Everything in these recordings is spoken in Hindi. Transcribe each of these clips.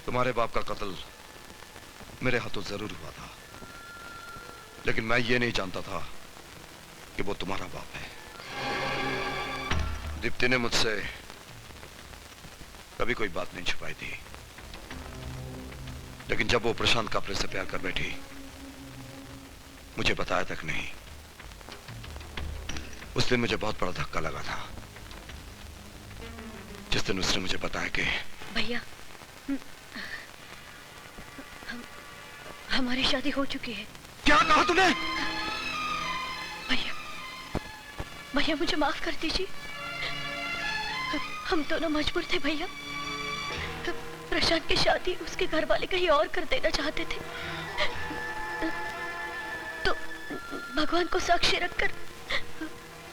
तुम्हारे बाप का कत्ल मेरे हाथों जरूर हुआ था, लेकिन मैं ये नहीं जानता था कि वो तुम्हारा बाप है। दीप्ति ने मुझसे कभी कोई बात नहीं छुपाई थी, लेकिन जब वो प्रशांत कापरे से प्यार कर बैठी, मुझे बताया तक नहीं। उस दिन मुझे बहुत बड़ा धक्का लगा था, जिस दिन उसने मुझे बताया कि भैया हमारी शादी हो चुकी है। क्या कहा तूने? भैया भैया मुझे माफ कर दीजिए। हम दोनों मजबूर थे भैया। प्रशांत की शादी उसके घर वाले कहीं और कर देना चाहते थे, तो भगवान को साक्षी रखकर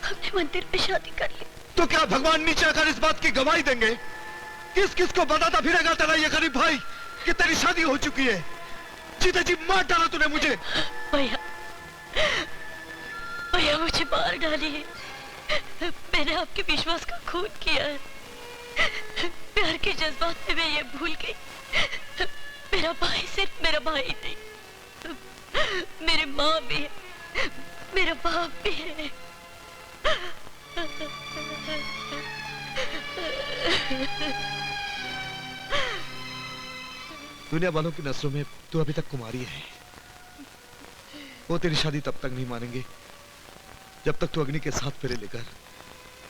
हमने मंदिर में शादी कर ली। तो क्या भगवान नीचे आकर इस बात की गवाही देंगे? किस किस को बताता फिरेगा तेरा ये गरीब भाई कि तेरी शादी हो चुकी है? जीते जी मार डाला तूने मुझे। भैया भैया मुझे मार डालिए। मैंने आपके विश्वास का खून किया है। प्यार के जज्बात में मैं ये भूल गई, मेरा भाई सिर्फ मेरा भाई नहीं, मेरी माँ भी है, मेरा बाप भी है। दुनिया वालों की नस्लों में तू अभी तक कुमारी है। वो तेरी शादी तब तक नहीं मानेंगे जब तक तू अग्नि के साथ फेरे लेकर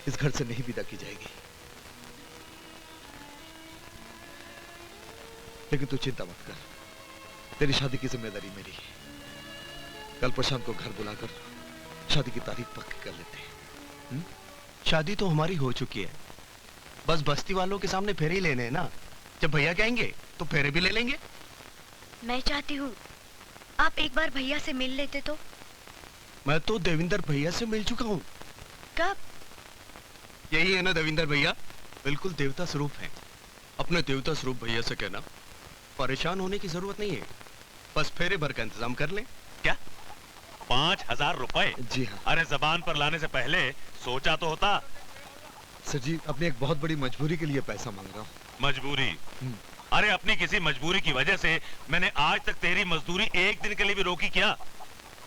इस घर से नहीं विदा की जाएगी। लेकिन तू चिंता मत कर, तेरी शादी की जिम्मेदारी मेरी है। कल प्रशांत को घर बुलाकर शादी की तारीख पक्की कर लेते हैं। शादी तो हमारी हो चुकी है, बस बस्ती वालों के सामने फेरे ही लेने हैं ना। जब भैया कहेंगे तो फेरे भी ले लेंगे। मैं चाहती हूँ आप एक बार भैया से मिल लेते तो। मैं तो देविंदर भैया से मिल चुका हूँ। कब? यही है ना देविंदर भैया, बिल्कुल देवता स्वरूप है। अपने देवता स्वरूप भैया से कहना परेशान होने की जरूरत नहीं है, बस फेरे भर का इंतजाम कर ले। क्या 5,000 रुपए? जी हाँ। अरे जबान पर लाने से पहले सोचा तो होता। सर जी, अपनी एक बहुत बड़ी मजबूरी के लिए पैसा मांग रहा हूँ। मजबूरी? अरे अपनी किसी मजबूरी की वजह से मैंने आज तक तेरी मजदूरी एक दिन के लिए भी रोकी क्या?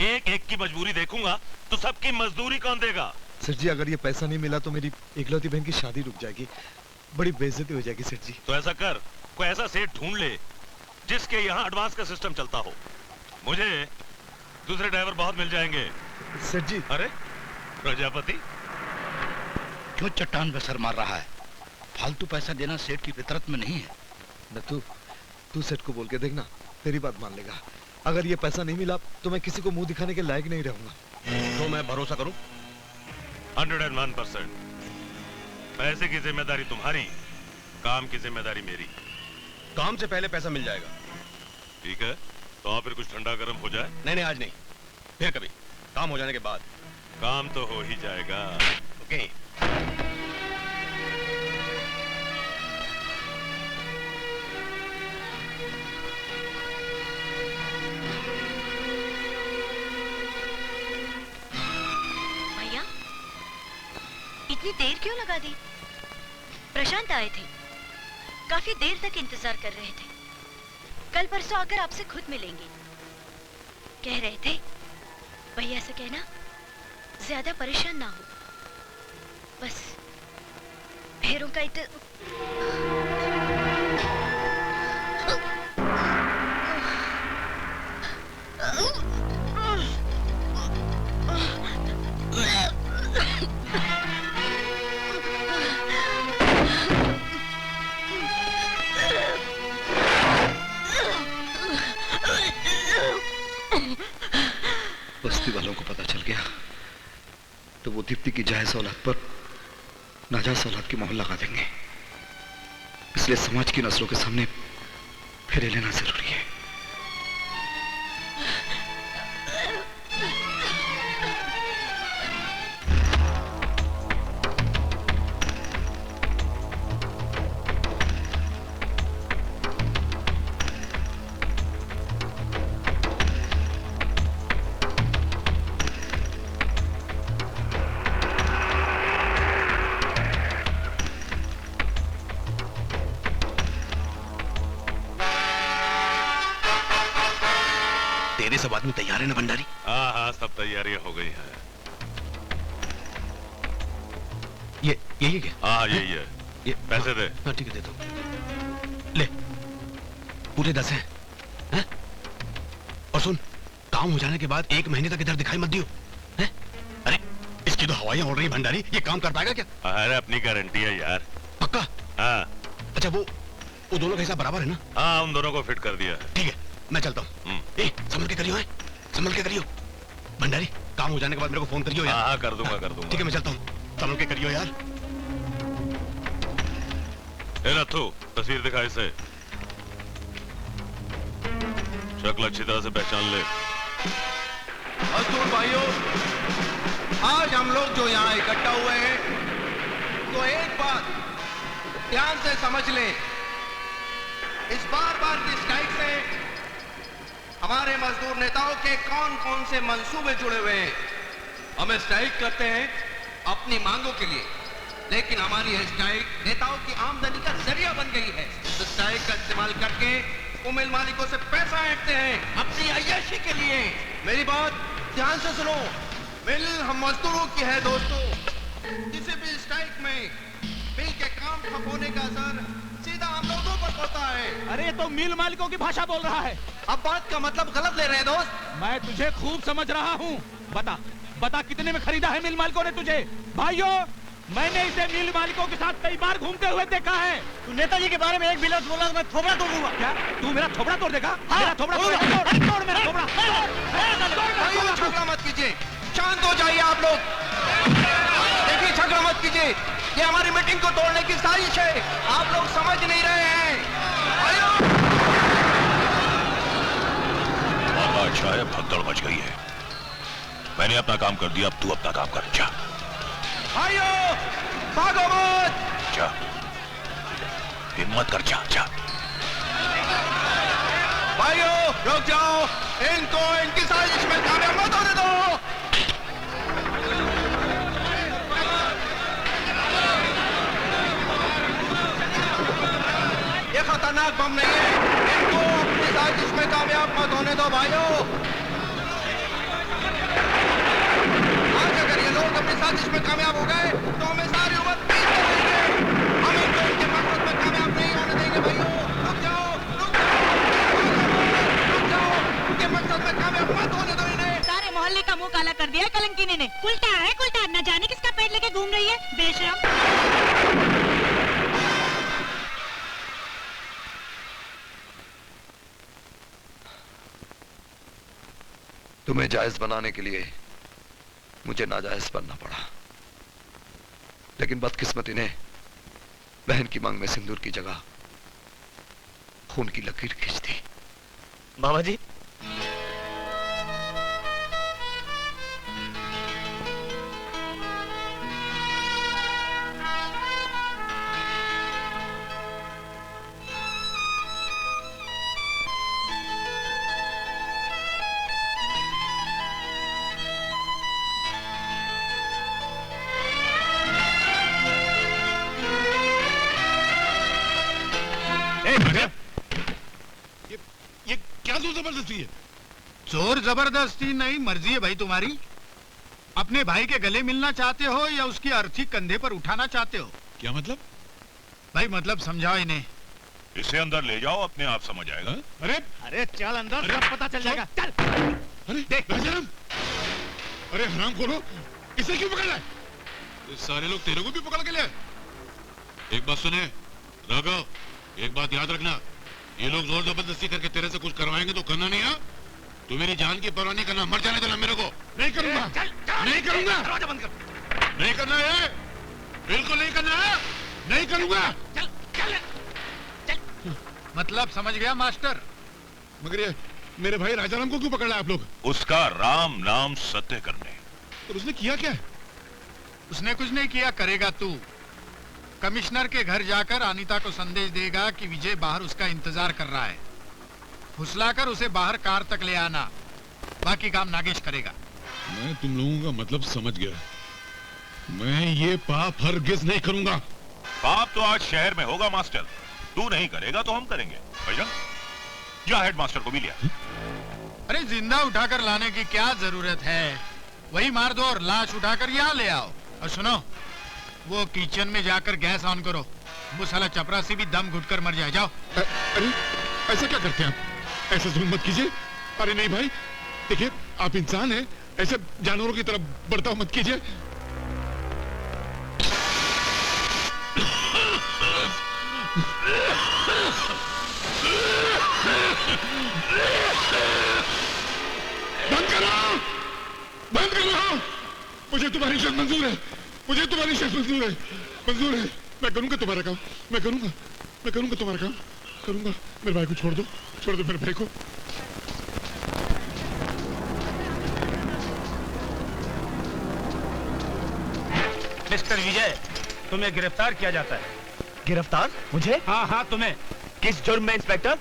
एक एक की मजबूरी देखूंगा तो सबकी मजदूरी कौन देगा? सर जी, अगर ये पैसा नहीं मिला तो मेरी इकलौती बहन की शादी रुक जाएगी, बड़ी बेइज्जती हो जाएगी सर जी। तो ऐसा कर, कोई ऐसा सेठ ढूंढ ले जिसके यहाँ एडवांस का सिस्टम चलता हो। मुझे दूसरे ड्राइवर बहुत मिल जाएंगे। सर जी। अरे प्रजापति क्यों चट्टान पे सर मार रहा है? फालतू पैसा देना सेठ की फितरत में नहीं है। न तू सेठ को बोल के देखना, तेरी बात मान लेगा। अगर ये पैसा नहीं मिला तो मैं किसी को मुंह दिखाने के लायक नहीं रहूंगा। तो मैं भरोसा करूं? 101%। पैसे की जिम्मेदारी तुम्हारी, काम की जिम्मेदारी मेरी। काम से पहले पैसा मिल जाएगा। ठीक है, तो आप फिर कुछ ठंडा गर्म हो जाए। नहीं नहीं, आज नहीं, फिर कभी, काम हो जाने के बाद। काम तो हो ही जाएगा। ओके। भैया इतनी देर क्यों लगा दी? प्रशांत आए थे, काफी देर तक इंतजार कर रहे थे। कल परसों आकर आपसे खुद मिलेंगे। कह रहे थे भैया से कहना ज्यादा परेशान ना हो, बस फेरों का बस्ती वालों को पता चल गया तो वो दीप्ति की जायज औलाद पर नाजायज औलाद की मोहर लगा देंगे। इसलिए समाज की नस्लों के सामने फेरे लेना जरूरी है। सब आदमी तैयार है ना भंडारी? हाँ हाँ, सब तैयारियां हो गई हैं। ये यही है क्या? हाँ यही है। ये पैसे दे। हाँ ठीक है, देता हूँ। ले, पूरे 10 हैं। और सुन, काम हो जाने के बाद 1 महीने तक इधर दिखाई मत दियो। हैं? अरे इसकी तो हवाइयां उड़ रही भंडारी, ये काम कर पाएगा क्या? अरे अपनी गारंटी है यार। पक्का? हाँ अच्छा वो दोनों का हिसाब बराबर है ना? हाँ, उन दोनों को फिट कर दिया है। ठीक है, मैं चलता हूँ। संभल के करियो, है संभल के करियो। भंडारी, काम हो जाने के बाद मेरे को फोन करियो यार। हाँ कर दूंगा, कर दूंगा। ठीक है, मैं चलता हूँ। संभल के करियो यार। ए नथु, तस्वीर दिखा इसे। शक्ल अच्छी तरह से पहचान ले। मजदूर भाइयों, आज हम लोग जो यहाँ इकट्ठा हुए हैं, तो एक बात ध्यान से समझ ले। इस बार की स्ट्राइक से हमारे मजदूर नेताओं के कौन कौन से मंसूबे जुड़े हुए हैं। हम स्ट्राइक करते हैं अपनी मांगों के लिए, लेकिन हमारी यह स्ट्राइक नेताओं की आमदनी का जरिया बन गई है। तो स्ट्राइक का इस्तेमाल करके वो मिल मालिकों से पैसा ऐंठते हैं अपनी अय्याशी के लिए। मेरी बात ध्यान से सुनो। मिल हम मजदूरों की है दोस्तों। किसी भी स्ट्राइक में मिल के काम ठप होने का असर सीधा हम लोगों पर होता है। अरे ये तो मिल मालिकों की भाषा बोल रहा है। अब बात का मतलब गलत ले रहे हैं दोस्त। मैं तुझे खूब समझ रहा हूँ। बता बता कितने में खरीदा है मिल मालिकों ने तुझे? भाइयों, मैंने इसे मिल मालिकों के साथ कई बार घूमते हुए देखा है। तू नेताजी के बारे में एक भी लफ्ज बोला तो मैं थोबड़ा तोड़ दूंगा। क्या तू मेरा थोबड़ा तोड़ देगा? हाँ, मेरा थोबड़ा तोड़ मेरा थोबड़ा। भाइयों, झगड़ा मत कीजिए, शांत हो जाइए आप लोग। देखिए, झगड़ा मत कीजिए, ये हमारी मीटिंग को तोड़ने की साजिश है। आप लोग समझ नहीं रहे हैं। मामला अच्छा है, भगदड़ मच गई है। मैंने अपना काम कर दिया, अब तू अपना काम कर। जा भाइयों, भागो मत। जा, हिम्मत कर, जा जा। भाइयों रुक जाओ, इनको इनकी साजिश में कामयाब मत होने दो। ये खतरनाक बम नहीं है, इनको अपनी साजिश में कामयाब मत होने दो भाइयों। आज अगर ये लोग अपनी साजिश में कामयाब हो गए तो हमें सारी उम्र पीछे रहेंगे। हम इनको इनके मकसद में कामयाब नहीं होने देंगे भाइयों। रुक जाओ, रुक जाओ, इनके मकसद में कामयाब मत होने दो इन्हें। सारे मोहल्ले का मुंह काला कर दिया कलंकिनी ने। उल्टा है उल्टा, न जाने किसका पेट लेके घूम रही है बेशरम। तुम्हें जायज बनाने के लिए मुझे नाजायज बनना पड़ा, लेकिन बदकिस्मती ने बहन की मांग में सिंदूर की जगह खून की लकीर खींच दी। बाबा जी, ये क्या जोर जबरदस्ती है? जोर जबरदस्ती नहीं, मर्जी है भाई तुम्हारी। अपने भाई के गले मिलना चाहते हो या उसकी अर्थी कंधे पर उठाना चाहते हो? क्या मतलब? भाई मतलब समझाओ इन्हें। इसे अंदर ले जाओ, अपने आप समझ आएगा। हाँ? अरे अरे चल अंदर, सब पता चल जाएगा। चल अरे देख। राजाराम, अरे हराम खोलो, इसे क्यों पकड़ लाए? ये सारे लोग तेरे को भी पकड़ के ले आए। एक बात सुने राघव, एक बात याद रखना, ये लोग जोर जबरदस्ती करके तेरे से कुछ करवाएंगे तो करना नहीं। है तू मेरी जान की परवाह नहीं करना, मर जाने देना मेरे को। नहीं करूंगा, नहीं करूंगा, दरवाजा बंद कर। नहीं करना है, बिल्कुल नहीं करना है, नहीं करूंगा। चल चल मतलब समझ गया मास्टर? मगर ये मेरे भाई राजाराम को क्यों पकड़ लाए आप लोग? उसका राम नाम सत्य करने। और उसने किया क्या? उसने कुछ नहीं किया, करेगा तू। कमिश्नर के घर जाकर अनीता को संदेश देगा कि विजय बाहर उसका इंतजार कर रहा है। फुसलाकर उसे बाहर कार तक ले आना, बाकी काम नागेश करेगा। मैं तुम लोगों का मतलब समझ गया। मैं ये पाप हरगिज नहीं करूंगा। पाप तो आज शहर में होगा मास्टर, तू नहीं करेगा तो हम करेंगे। भैया जा, हेड मास्टर को भी लिया। अरे जिंदा उठाकर लाने की क्या जरूरत है, वही मार दो और लाश उठाकर यहाँ ले आओ। और सुनो, वो किचन में जाकर गैस ऑन करो, वो साला चपरासी भी दम घुटकर मर जाए। जाओ। अरे ऐसा क्या करते हैं आप? ऐसा जुल्म मत कीजिए। अरे नहीं भाई, देखिए आप इंसान हैं, ऐसे जानवरों की तरह बर्ताव मत कीजिए। बंद करो, बंद करो। मुझे तुम्हारी शर्त मंजूर है, मुझे तुम्हारी शर्त मंजूर है, मंजूर है। मैं करूंगा तुम्हारा काम, मैं करूंगा तुम्हारा काम करूंगा। मेरे भाई को छोड़ दो, छोड़ दो मेरे भाई को। मिस्टर विजय, तुम्हें गिरफ्तार किया जाता है। गिरफ्तार? मुझे? हाँ हाँ, तुम्हें। किस जुर्म में इंस्पेक्टर?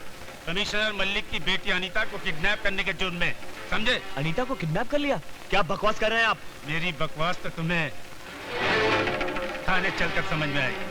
कमिश्नर मलिक की बेटी अनीता को किडनैप करने के जुर्म में, समझे? अनीता को किडनैप कर लिया? क्या बकवास कर रहे हैं आप? मेरी बकवास तो तुम्हें थाने चलकर समझ में आएगी।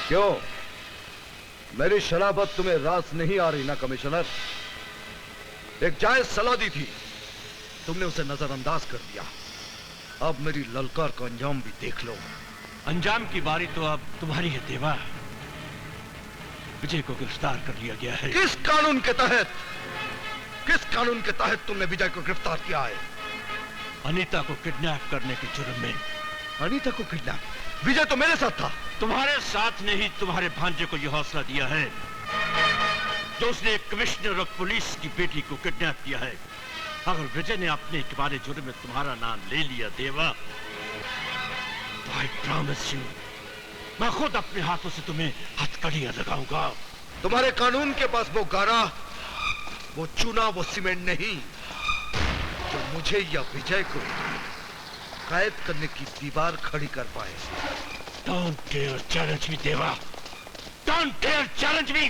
क्यों, मेरी शराबत तुम्हें रास नहीं आ रही ना कमिश्नर? एक जायज सलाह दी थी, तुमने उसे नजरअंदाज कर दिया। अब मेरी ललकार का अंजाम भी देख लो। अंजाम की बारी तो अब तुम्हारी है देवा। विजय को गिरफ्तार कर लिया गया है। किस कानून के तहत, किस कानून के तहत तुमने विजय को गिरफ्तार किया है? अनीता को किडनैप करने के जुर्म में। अनीता को किडनैप? विजय तो मेरे साथ था। तुम्हारे साथ ने ही तुम्हारे भांजे को यह हौसला दिया है जो उसने कमिश्नर ऑफ पुलिस की बेटी को किडनैप किया है। अगर विजय ने अपने इकबारे जुर्म में तुम्हारा नाम ले लिया देवा, तो आई प्रॉमिस यू, मैं खुद अपने हाथों से तुम्हें हथकड़ियां लगाऊंगा। तुम्हारे कानून के पास वो गारा, वो चूना, वो सीमेंट नहीं जो मुझे या विजय को कैद करने की दीवार खड़ी कर पाए। Don't dare challenge me, देवा। Don't dare challenge me।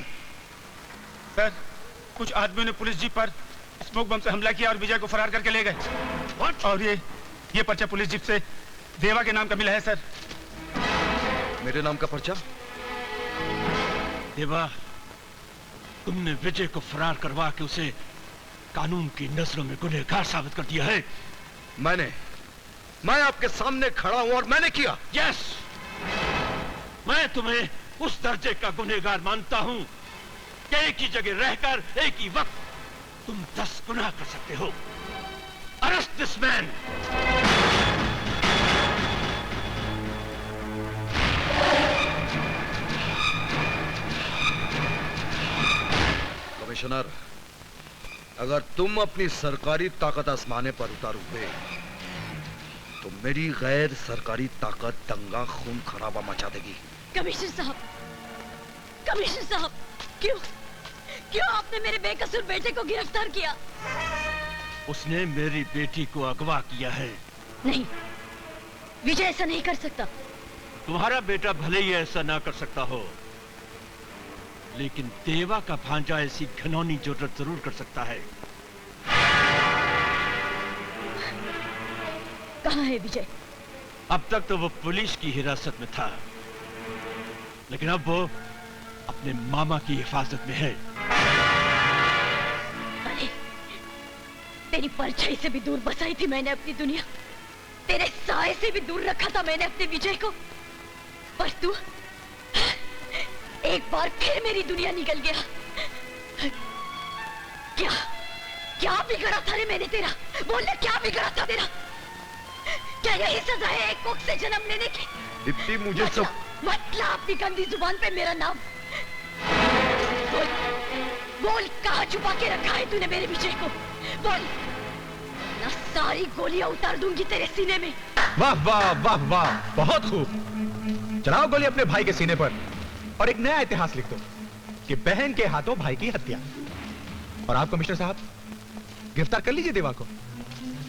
Sir, कुछ आदमियों ने पुलिस जीप पर स्मोक बम से हमला किया और विजय को फरार करके ले गए। What? और ये पर्चा पुलिस जीप से देवा के नाम का मिला है सर। मेरे नाम का पर्चा? देवा, तुमने विजय को फरार करवा के उसे कानून की नजरों में गुनहगार साबित कर दिया है। मैं आपके सामने खड़ा हूं और मैंने किया। यस, मैं तुम्हें उस दर्जे का गुनहगार मानता हूं कि एक ही जगह रहकर एक ही वक्त तुम 10 गुनाह कर सकते हो। Arrest this man. कमिश्नर, अगर तुम अपनी सरकारी ताकत आजमाने पर उतारोगे तो मेरी गैर सरकारी ताकत दंगा खून खराबा मचा देगी। कमिश्नर साहब, क्यों आपने मेरे बेकसूर बेटे को गिरफ्तार किया? उसने मेरी बेटी को अगवा किया है। नहीं, विजय ऐसा नहीं कर सकता। तुम्हारा बेटा भले ही ऐसा ना कर सकता हो, लेकिन देवा का भांजा ऐसी घिनौनी जुर्रत जरूर कर सकता है। कहाँ है विजय? अब तक तो वो पुलिस की हिरासत में था, लेकिन अब वो अपने मामा की हिफाजत में है। अरे, तेरी परछाई से भी दूर बसाई थी मैंने अपनी दुनिया, तेरे साए से भी दूर रखा था मैंने अपने विजय को, पर तू एक बार फिर मेरी दुनिया निकल गया। क्या बिगड़ बिगड़ा था रे मैंने तेरा? बोल ना, क्या बिगड़ा था तेरा? क्या यही सजा है एक कोख से जन्म लेने की? दीप्ति मुझे सब मत ला अपनी गंदी जुबान पे मेरा नाम। बोल, बोल कहाँ छुपा के रखा है तूने मेरे विजय को? बोल, ना सारी गोलियां उतार दूंगी तेरे सीने में। वाह वाह वाह वाह, बहुत खूब। चलाओ गोली अपने भाई के सीने पर और एक नया इतिहास लिख दो कि बहन के हाथों भाई की हत्या। और आप कमिश्नर साहब, गिरफ्तार कर लीजिए देवा को,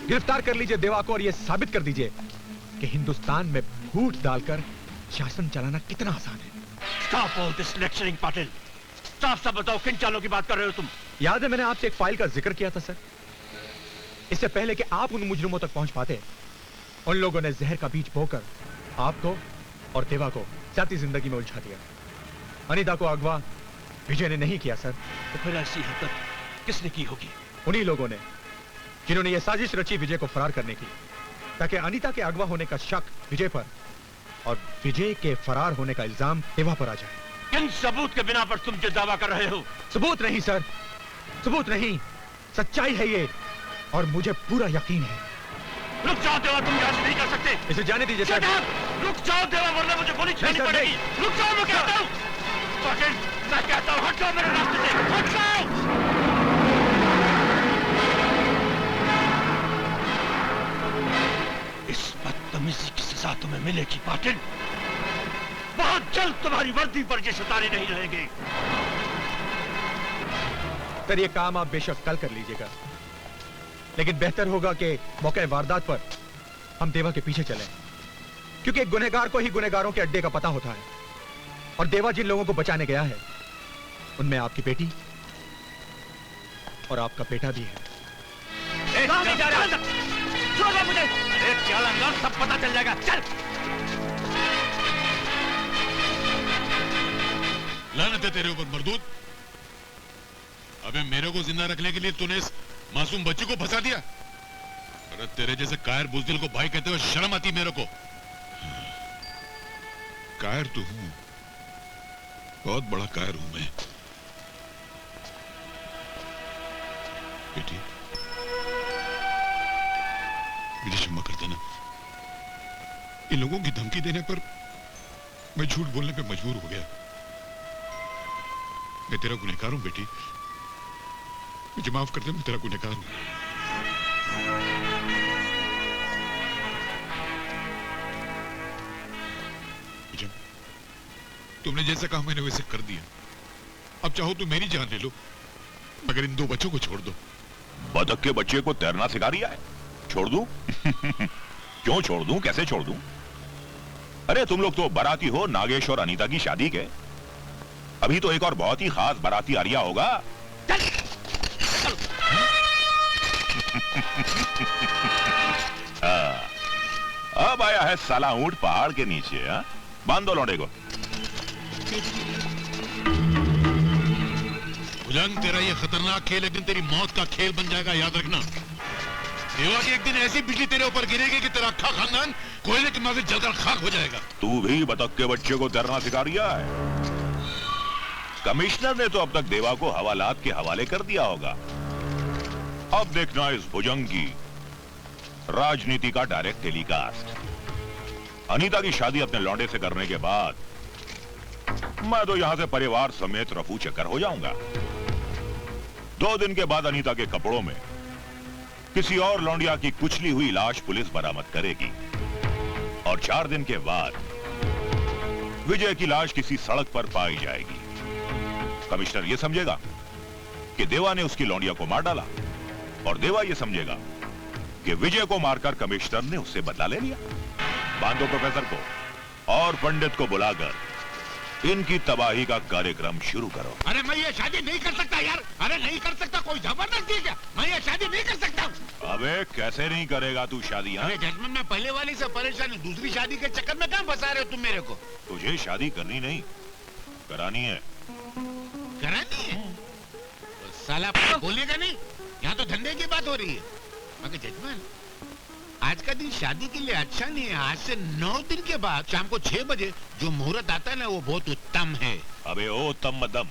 गिरफ्तार कर लीजिए देवा को और यह साबित कर दीजिए कि हिंदुस्तान में फूट डालकर शासन चलाना कितना आसान है। Stop all this lecturing, Patil. साफ साफ बताओ, किन चालों की बात कर रहे हो तुम? याद है मैंने आपसे एक फाइल का जिक्र किया था सर। इससे पहले कि आप उन मुजरिमों तक पहुंच पाते, उन लोगों ने जहर का बीज बोकर आपको और देवा को जाती जिंदगी में उलझा दिया। अनीता को अगवा विजय ने नहीं किया सर। तो फिर ऐसी हरकत किसने की होगी? उन्हीं लोगों ने जिन्होंने यह साजिश रची विजय को फरार करने की, ताकि अनीता के अगवा होने का शक विजय पर और विजय के फरार होने का इल्जाम देवा पर आ जाए। किन सबूत के बिना पर तुम जो दावा कर रहे हो? सबूत नहीं सर, सबूत नहीं, सच्चाई है ये और मुझे पूरा यकीन है। रुक जाओ देवा, तुम यहाँ से नहीं कर सकते। इसे जाने दीजिए सर। रुक जाओ देवा, वरना मुझे गोली चलानी सर, पड़ेगी। रुक जाओ, मैं कहता हूँ। पाटिल, मैं कहता हूँ, हट जाओ मेरे रास्ते से, हट जाओ। इस बदतमीजी की सजा तुम्हें मिलेगी पाटिल। बहुत जल्द तुम्हारी वर्दी पर ये सितारे नहीं रहेंगे। सर ये काम आप बेशक कल कर लीजिएगा, लेकिन बेहतर होगा कि मौके वारदात पर हम देवा के पीछे चलें, क्योंकि एक गुनहगार को ही गुनहगारों के अड्डे का पता होता है। और देवा जिन लोगों को बचाने गया है उनमें आपकी बेटी और आपका बेटा भी है। कहां नहीं जा रहा? छोड़ो मुझे। अरे क्या लंगा, सब पता चल जाएगा। चल। लानत है तेरे ऊपर मरदूद। अबे मेरे को जिंदा रखने के लिए तूने इस मासूम बच्चे को फंसा दिया। अरे तेरे जैसे कायर बुजदिल को भाई कहते हुए शर्म आती मेरे को। कायर तो हूं, बहुत बड़ा कायर हूं मैं। बेटी मुझे क्षमा कर देना। इन लोगों की धमकी देने पर मैं झूठ बोलने पे मजबूर हो गया। मैं तेरा गुनहगार हूं बेटी, मुझे माफ कर दे, मैं तेरा गुनहगार हूं। तुमने जैसा कहा मैंने वैसे कर दिया। अब चाहो तो मेरी जान ले लो, मगर इन दो बच्चों को छोड़ दो। बतख के बच्चे को तैरना सिखा रिया है, छोड़ दूं? क्यों छोड़ दूं, कैसे छोड़ दूं? अरे तुम लोग तो बाराती हो नागेश और अनीता की शादी के। अभी तो एक और बहुत ही खास बाराती आ रिया होगा। अब आया है साला ऊंट पहाड़ के नीचे। बांध दो लौंडे को। भुजंग, तेरा ये खतरनाक खेल एक दिन तेरी मौत का खेल बन जाएगा, याद रखना। देवा की एक दिन ऐसी बिजली तेरे ऊपर गिरेगी कि तेरा अक्खा खानदान कोयले के मारे जलकर खाक हो जाएगा। तू भी बतख के बच्चे को तैरना सिखा रिया है। कमिश्नर ने तो अब तक देवा को हवालात के हवाले कर दिया होगा। अब देखना इस भुजंग की राजनीति का डायरेक्ट टेलीकास्ट। अनीता की शादी अपने लौंडे से करने के बाद मैं तो यहां से परिवार समेत रफू चक्कर हो जाऊंगा। 2 दिन के बाद अनीता के कपड़ों में किसी और लौंडिया की कुचली हुई लाश पुलिस बरामद करेगी और 4 दिन के बाद विजय की लाश किसी सड़क पर पाई जाएगी। कमिश्नर यह समझेगा कि देवा ने उसकी लौंडिया को मार डाला और देवा यह समझेगा कि विजय को मारकर कमिश्नर ने उससे बदला ले लिया। बांधो प्रोफेसर को और पंडित को बुलाकर इनकी तबाही का कार्यक्रम शुरू करो। अरे मैं ये शादी नहीं कर सकता यार। अरे नहीं कर सकता, कोई जबरदस्ती है क्या? मैं ये शादी नहीं कर सकता। अबे कैसे नहीं करेगा तू शादी? अरे जजमान, मैं पहले वाली से परेशान हूँ, दूसरी शादी के चक्कर में कहाँ फंसा रहे हो तुम मेरे को? तुझे शादी करनी नहीं, करानी है। करानी है? तो साला बोलेगा नहीं, यहाँ तो धंधे की बात हो रही है। मगर जजमान, आज का दिन शादी के लिए अच्छा नहीं है। आज से 9 दिन के बाद शाम को 6 बजे जो मुहूर्त आता है ना, वो बहुत उत्तम है। अबे ओ तम मदम,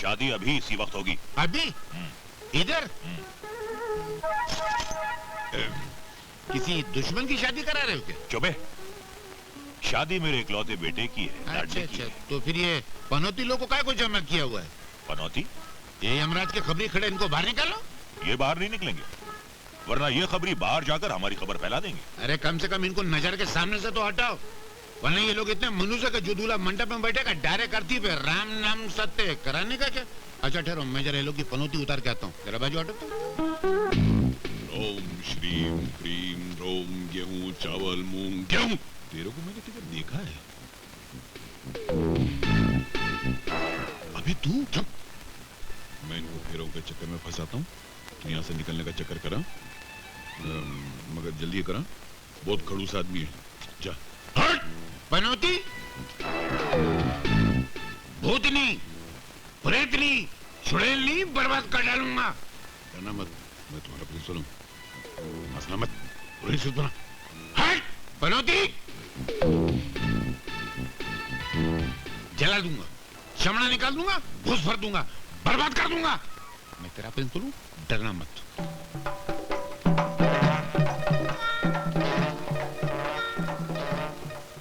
शादी अभी इसी वक्त होगी। अभी? इधर? किसी दुश्मन की शादी करा रहे हो क्या? चुप है। शादी मेरे इकलौते बेटे की है, अच्छा लाडले की अच्छा, है। तो फिर ये पनौती लोग को काय को जमा किया हुआ है? पनौती? ये यमराज के खबरी खड़े, इनको बाहर निकालो। ये बाहर नहीं निकलेंगे, वरना ये खबरी बाहर जाकर हमारी खबर फैला देंगे। अरे कम से कम इनको नजर के सामने से तो हटाओ, वरना ये लोग इतने मनुष्य के जो दूल्हा मंडप में बैठेगा डायरेक्ट करती पे राम नाम सत्य कराने का क्या? अच्छा ठहरो, मैं जरा ये लोग की पनौती उतार के आता हूँ, जरा बाजू हटो तो। ओम श्रीम क्रीम रोम गेहूं चावल मूंग गेहूं। तेरे को मैंने किधर देखा है? अबे तू चुप। मैं इनको फेरों के चक्कर में फंसाता हूँ, तो यहाँ से निकलने का चक्कर करा, मगर जल्दी करा, बहुत खड़ूस आदमी है। जा। हट! पनौती, भूतनी, प्रेतनी, चुड़ैलनी बर्बाद कर डालूंगा। करना मत, मैं तुम्हारा प्रिंसिपल हूँ, हंसना मत। पुलिस बना। हट! पनौती, जला दूंगा, चमड़ा निकाल दूंगा, घुस भर दूंगा, बर्बाद कर दूंगा। मैं तेरा प्रिंसिपल हूँ, डरना मत।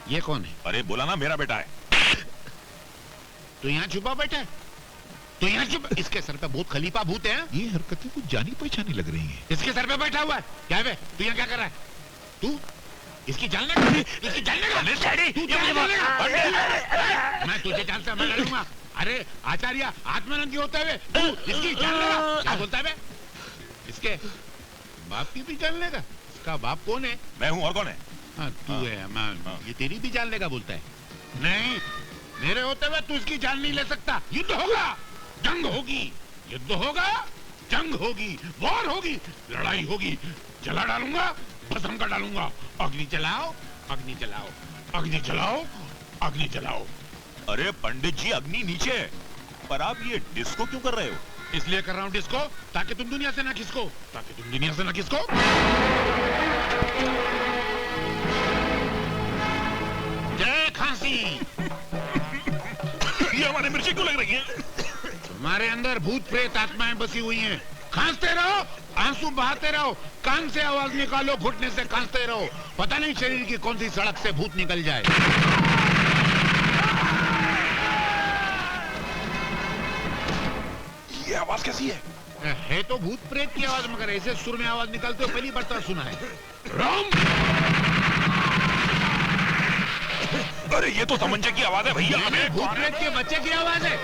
ये कौन है? अरे बोला ना, मेरा बेटा है। तो यहाँ छुपा बैठा है? तो यहाँ छुपा? इसके सर पे भूत खलीफा भूत है? ये हरकतें कुछ जानी पहचानी लग रही हैं। इसके सर पे बैठा हुआ है? क्या है? तू यहाँ क्या कर रहा है? तू इसकी जान लेगा? इसकी जान लेगा? तू जान लेगा? मैं तुझे जानता, मैं लड़ूंगा। अरे आचार्य, आत्मानंद होते हुए तू इसकी जान लेगा? क्या बोलता है बे? इसके बाप की भी जान लेगा? इसका बाप कौन है? मैं हूँ, और कौन है? हाँ, तू है। मैं ये तेरी भी जान लेगा बोलता है? नहीं, मेरे होते हुए तू इसकी जान नहीं ले सकता। युद्ध होगा, जंग होगी, युद्ध होगा, जंग होगी, वॉर होगी, लड़ाई होगी। जला डालूंगा, भस्म कर डालूंगा। अग्नि जलाओ, अग्नि जलाओ, अग्नि जलाओ, अग्नि जलाओ। अरे पंडित जी, अग्नि नीचे है, पर आप ये डिस्को क्यों कर रहे हो? इसलिए कर रहा हूँ डिस्को, ताकि तुम दुनिया से ना खिसको, ताकि तुम दुनिया से ना खिसको। जय खांसी। ये हमारे मिर्ची क्यों लग रही है? तुम्हारे अंदर भूत प्रेत आत्माएं बसी हुई हैं। खांसते रहो, आंसू बहाते रहो, कान से आवाज निकालो, घुटने से खांसते रहो। पता नहीं शरीर की कौन सी सड़क से भूत निकल जाए। ये आवाज कैसी है? है तो भूत प्रेत की आवाज, मगर ऐसे सुर में आवाज निकलते हो पहली बार सुना है। राम! अरे ये तो तमंचे की आवाज है भैया। ये भूत प्रेत के बच्चे की आवाज है।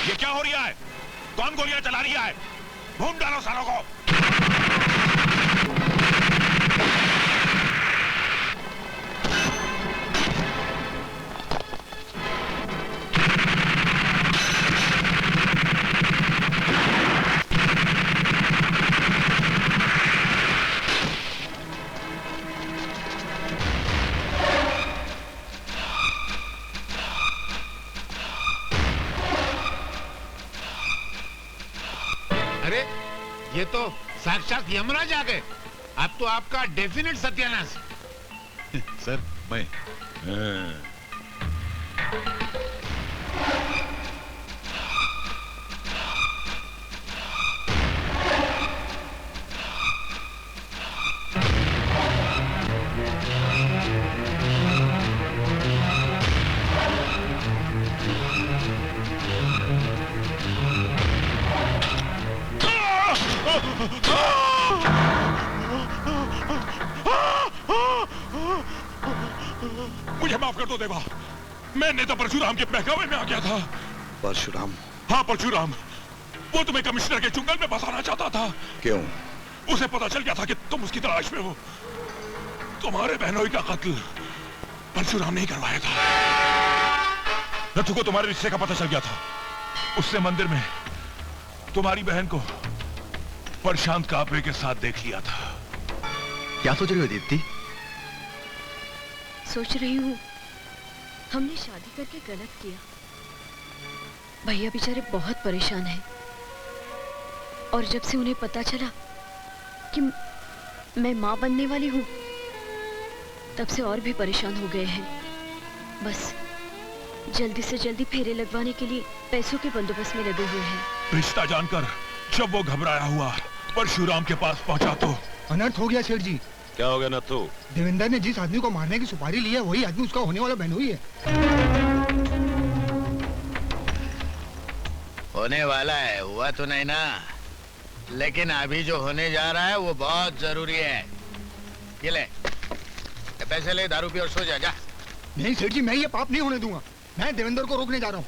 ये क्या हो रहा है? कौन गोलियां चला रही है? भून डालो सालों को। अरे ये तो साक्षात यमराज आ गए। अब तो आपका डेफिनेट सत्यानाश। सर, मैं मुझे माफ कर दो देवा, मैंने तो परशुराम के बहकावे में आ गया था। परशुराम? हाँ परशुराम, वो तुम्हें कमिश्नर के चुंगल में फंसाना चाहता था। क्यों? उसे पता चल गया था कि तुम उसकी तलाश में हो। तुम्हारे बहनोई का कत्ल परशुराम ने ही करवाया था। रथु को तुम्हारे रिश्ते का पता चल गया था। उसने मंदिर में तुम्हारी बहन को प्रशांत कापरे के साथ देख लिया था। क्या सोच रही हो दीप्ति? सोच रही हूँ हमने शादी करके गलत किया। भैया बेचारे बहुत परेशान हैं, और जब से उन्हें पता चला कि मैं माँ बनने वाली हूँ, तब से और भी परेशान हो गए हैं। बस जल्दी से जल्दी फेरे लगवाने के लिए पैसों के बंदोबस्त में लगे हुए हैं। रिश्ता जानकर जब वो घबराया हुआ परशुराम के पास पहुंचा तो अनर्थ हो गया सेठ जी। क्या हो गया नथु? देवेंद्र ने जिस आदमी को मारने की सुपारी ली है वही आदमी उसका होने वाला बहनोई है। होने वाला है, हुआ तो नहीं ना, लेकिन अभी जो होने जा रहा है वो बहुत जरूरी है। ये ले, ये पैसे ले, दारू पी और सो जा। जा। नहीं सेठ जी, मैं ये पाप नहीं होने दूंगा। मैं देवेंद्र को रोकने जा रहा हूँ।